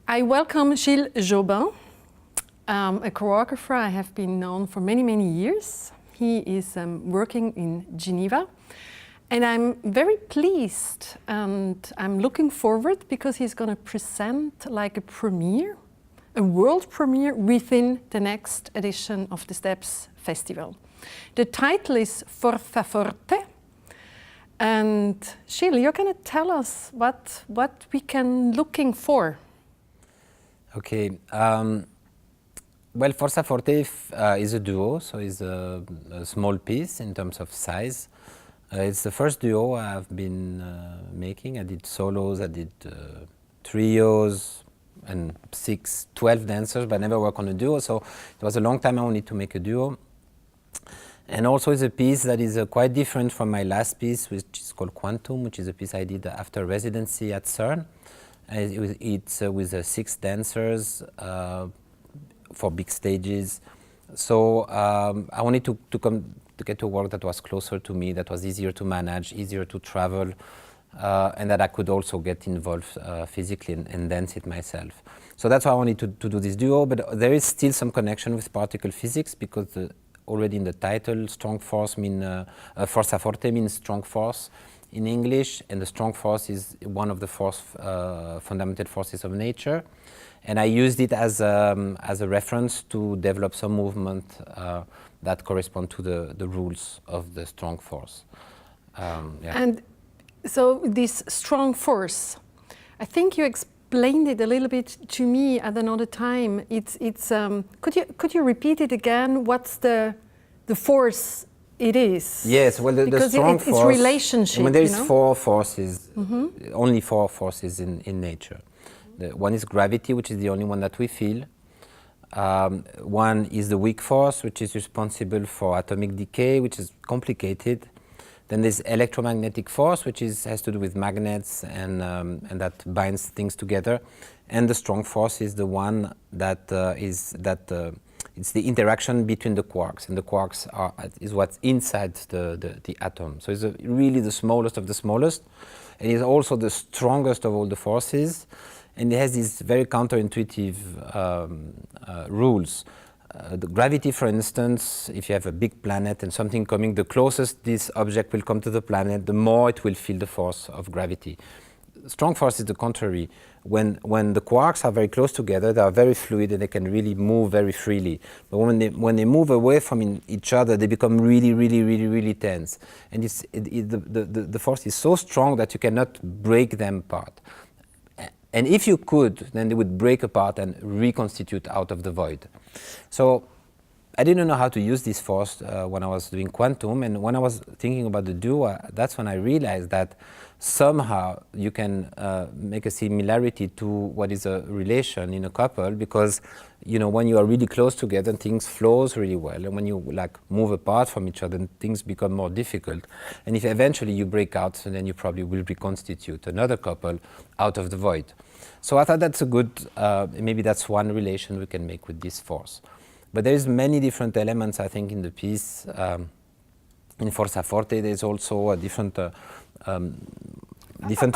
I welcome Gilles Jobin, a choreographer I have been known for many, many years. He is working in Geneva. And I'm very pleased and I'm looking forward because he's going to present like a premiere, a world premiere within the next edition of the Steps Festival. The title is Forza Forte. And Gilles, you're going to tell us what we can looking for. Okay. Well, Forza Forte is a duo, so it's a small piece in terms of size. It's the first duo I've been making. I did solos, I did trios, and 12 dancers, but I never worked on a duo, so it was a long time I wanted to make a duo. And also it's a piece that is quite different from my last piece, which is called Quantum, which is a piece I did after residency at CERN. It's with 6 dancers for big stages. So I wanted to get to work that was closer to me, that was easier to manage, easier to travel, and that I could also get involved physically and dance it myself. So that's why I wanted to do this duo, but there is still some connection with particle physics because already in the title, strong force Forza Forte means strong force in English, and the strong force is one of the fundamental forces of nature. And I used it as a reference to develop some movement that correspond to the rules of the strong force. Yeah. And so this strong force, I think you explained it a little bit to me at another time. Could you repeat it again? What's the force it is? Yes, well, the strong force. It's relationship. When there is 4 forces, only 4 forces in nature. One is gravity, which is the only one that we feel. One is the weak force, which is responsible for atomic decay, which is complicated. Then there's electromagnetic force, which has to do with magnets and that binds things together. And the strong force is the one that it's the interaction between the quarks, and the quarks is what's inside the atom. So it's really the smallest of the smallest, and it's also the strongest of all the forces. And it has these very counterintuitive rules. The gravity, for instance, if you have a big planet and something coming, the closest this object will come to the planet, the more it will feel the force of gravity. Strong force is the contrary. When the quarks are very close together, they are very fluid and they can really move very freely. But when they move away from each other, they become really, really, really, really tense. And the force is so strong that you cannot break them apart. And if you could, then they would break apart and reconstitute out of the void. So I didn't know how to use this force when I was doing Quantum, and when I was thinking about the duo, that's when I realized that somehow you can make a similarity to what is a relation in a couple, because when you are really close together, things flows really well, and when you move apart from each other, things become more difficult. And if eventually you break out, then you probably will reconstitute another couple out of the void. So I thought that's a good, maybe that's one relation we can make with this force. But there's many different elements, I think, in the piece. In Forza Forte, there's also a different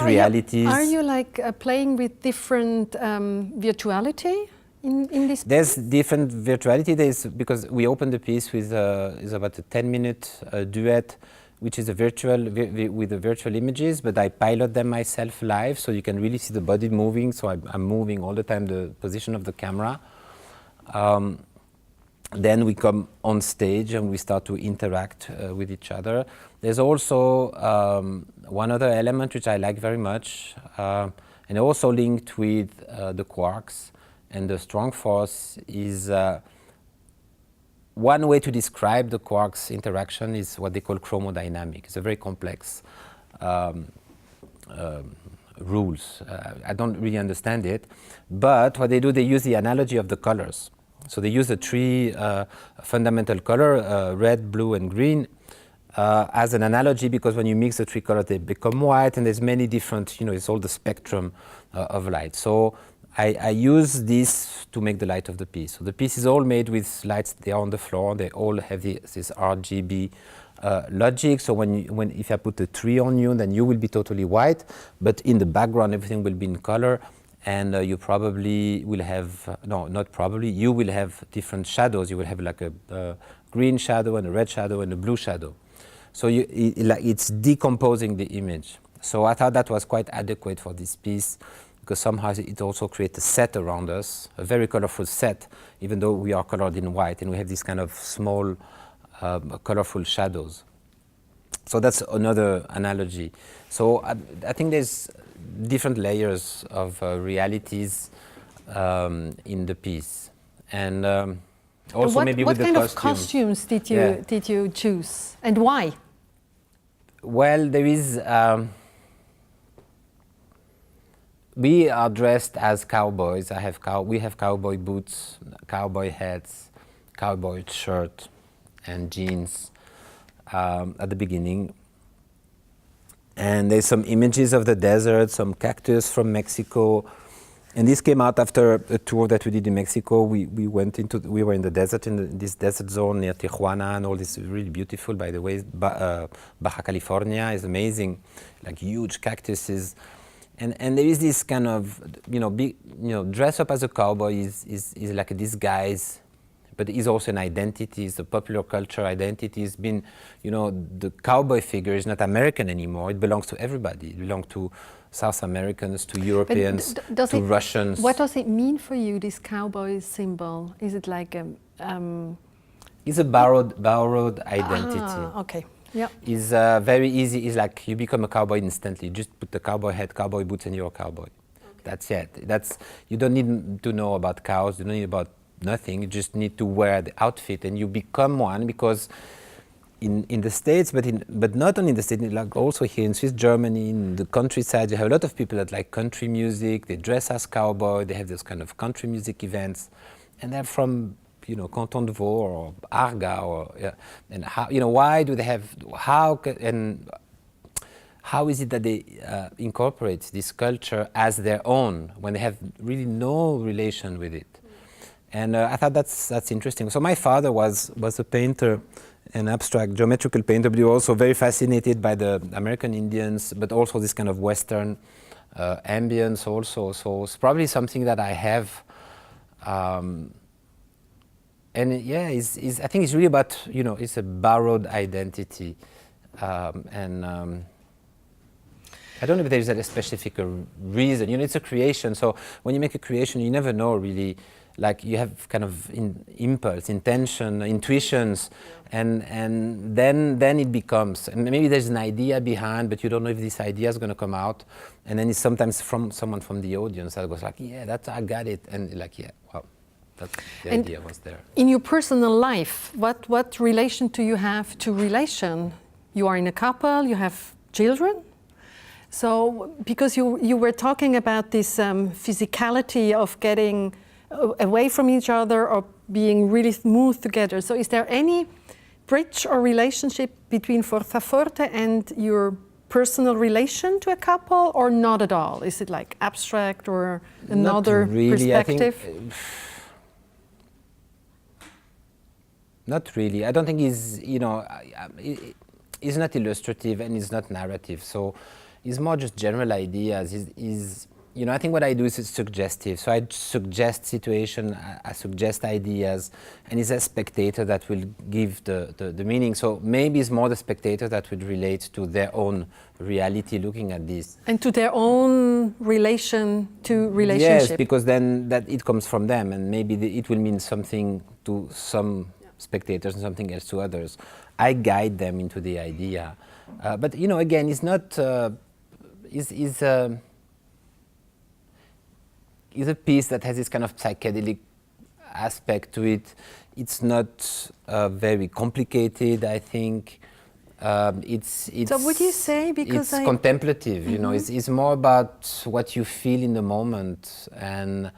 realities. Are you playing with different virtuality in this? There's different virtuality. Because we open the piece with is about a 10-minute duet, which is with the virtual images, but I pilot them myself live, so you can really see the body moving. So I'm moving all the time the position of the camera. Then we come on stage and we start to interact with each other. There's also one other element which I like very much, and also linked with the quarks and the strong force is one way to describe the quarks interaction is what they call chromodynamic. It's a very complex rules. I don't really understand it, but what they do, they use the analogy of the colors. So they use the 3 fundamental color, red, blue, and green, as an analogy, because when you mix the 3 colors, they become white, and there's many different, it's all the spectrum of light. So I use this to make the light of the piece. So the piece is all made with lights. They are on the floor. They all have this RGB logic. So if I put a tree on you, then you will be totally white. But in the background, everything will be in color. and you probably will have, no, not probably, you will have different shadows. You will have like a green shadow and a red shadow and a blue shadow. So it's decomposing the image. So I thought that was quite adequate for this piece, because somehow it also creates a set around us, a very colorful set, even though we are colored in white, and we have these kind of small colorful shadows. So that's another analogy. So I think there's different layers of realities in the piece. And also what, maybe what with the kind costumes. of costumes did you choose, and why? Well, there is. We are dressed as cowboys. We have cowboy boots, cowboy hats, cowboy shirt, and jeans at the beginning. And there's some images of the desert, some cactus from Mexico. And this came out after a tour that we did in Mexico. We were in the desert, in this desert zone near Tijuana, and all this is really beautiful, by the way. Baja California is amazing, like huge cactuses. And there is this kind of, dress up as a cowboy is like a disguise, but is also an identity. It's a popular culture identity. It's been, the cowboy figure is not American anymore. It belongs to everybody. It belongs to South Americans, to Europeans, to Russians. What does it mean for you, this cowboy symbol? Is it like It's a borrowed identity. Okay. Yeah. It's very easy. It's like you become a cowboy instantly. You just put the cowboy hat, cowboy boots, and you're a cowboy. Okay. That's it. You don't need to know about cows. You don't need about nothing. You just need to wear the outfit, and you become one. Because in the States, but not only in the States, like also here in Swiss, Germany, in the countryside, you have a lot of people that like country music. They dress as cowboy. They have those kind of country music events, and they're from Canton de Vaud or Aargau, and how, why do they have, how is it that they incorporate this culture as their own when they have really no relation with it? And I thought that's interesting. So my father was a painter, an abstract geometrical painter, but he was also very fascinated by the American Indians, but also this kind of Western ambience also. So it's probably something that I have. And I think it's really about, it's a borrowed identity. I don't know if there's a specific reason. It's a creation. So when you make a creation, you never know really. Like you have kind of impulse, intention, intuitions, and then it becomes. And maybe there's an idea behind, but you don't know if this idea is going to come out. And then it's sometimes from someone from the audience that goes like, I got it, and like, wow. The idea was there. In your personal life, what relation do you have to relation? You are in a couple, you have children. So, because you were talking about this physicality of getting away from each other or being really smooth together. So is there any bridge or relationship between Forza Forte and your personal relation to a couple, or not at all? Is it like abstract or another perspective? Not really. I don't think it's not illustrative and it's not narrative. So it's more just general ideas. I think what I do is suggestive. So I suggest situation, I suggest ideas, and it's a spectator that will give the meaning. So maybe it's more the spectator that would relate to their own reality looking at this. And to their own relation to relationship. Yes, because then that it comes from them, and maybe it will mean something to some spectators and something else to others. I guide them into the idea. But again, it's not, is a piece that has this kind of psychedelic aspect to it. It's not very complicated, I think. It's so would you say, because it's contemplative, it's more about what you feel in the moment and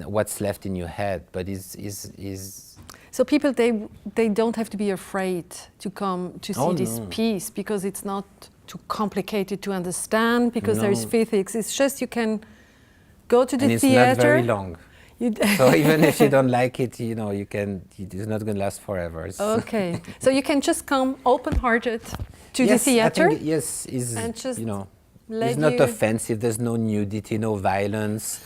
what's left in your head, but is so people, they don't have to be afraid to come to see this piece, because it's not too complicated to understand, because there is physics. It's just you can go to the theater. It's not very long. So even if you don't like it, you can. It's not going to last forever. Okay, so you can just come open-hearted to the theater. I think, yes, It's not offensive. There's no nudity, no violence.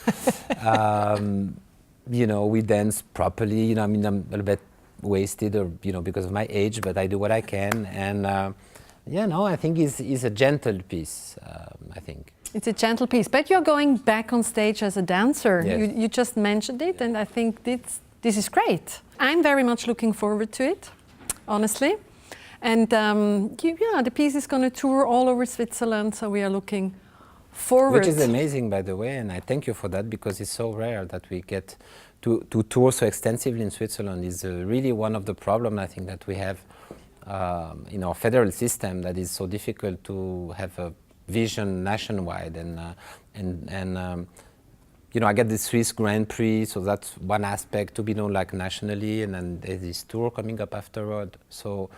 You know, we dance properly. You know, I mean, I'm a little bit wasted, or you know, because of my age, but I do what I can. And yeah, no, I think it's a gentle piece. I think it's a gentle piece. But you're going back on stage as a dancer. Yes. You just mentioned it, and I think this is great. I'm very much looking forward to it, honestly. And yeah, the piece is going to tour all over Switzerland, so we are looking forward. Which is amazing, by the way, and I thank you for that, because it's so rare that we get to tour so extensively in Switzerland. Is really one of the problems I think that we have in our federal system, that is so difficult to have a vision nationwide. And you know, I get the Swiss Grand Prix, so that's one aspect to be known like nationally, and then there's this tour coming up afterward. So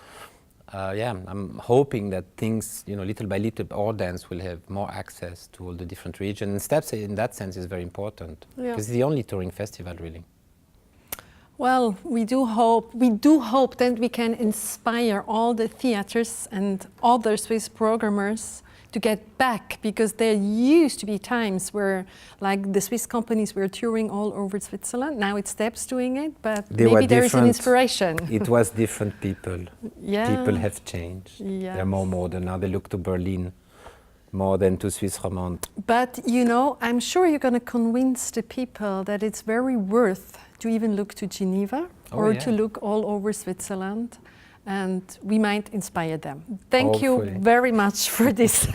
yeah, I'm hoping that things, you know, little by little, our dance will have more access to all the different regions. And Steps, in that sense, is very important, because it's the only touring festival, really. Well, we do hope that we can inspire all the theaters and other Swiss programmers to get back, because there used to be times where, like, the Swiss companies were touring all over Switzerland. Now it's Steps doing it, but maybe there is an inspiration. It was different people. Yeah. People have changed. Yes. They're more modern now. They look to Berlin more than to Swiss romande. But you know, I'm sure you're going to convince the people that it's very worth to even look to Geneva or to look all over Switzerland. And we might inspire them. Thank you very much for this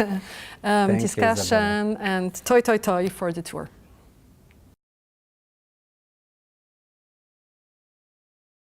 discussion, and toi toi toi for the tour.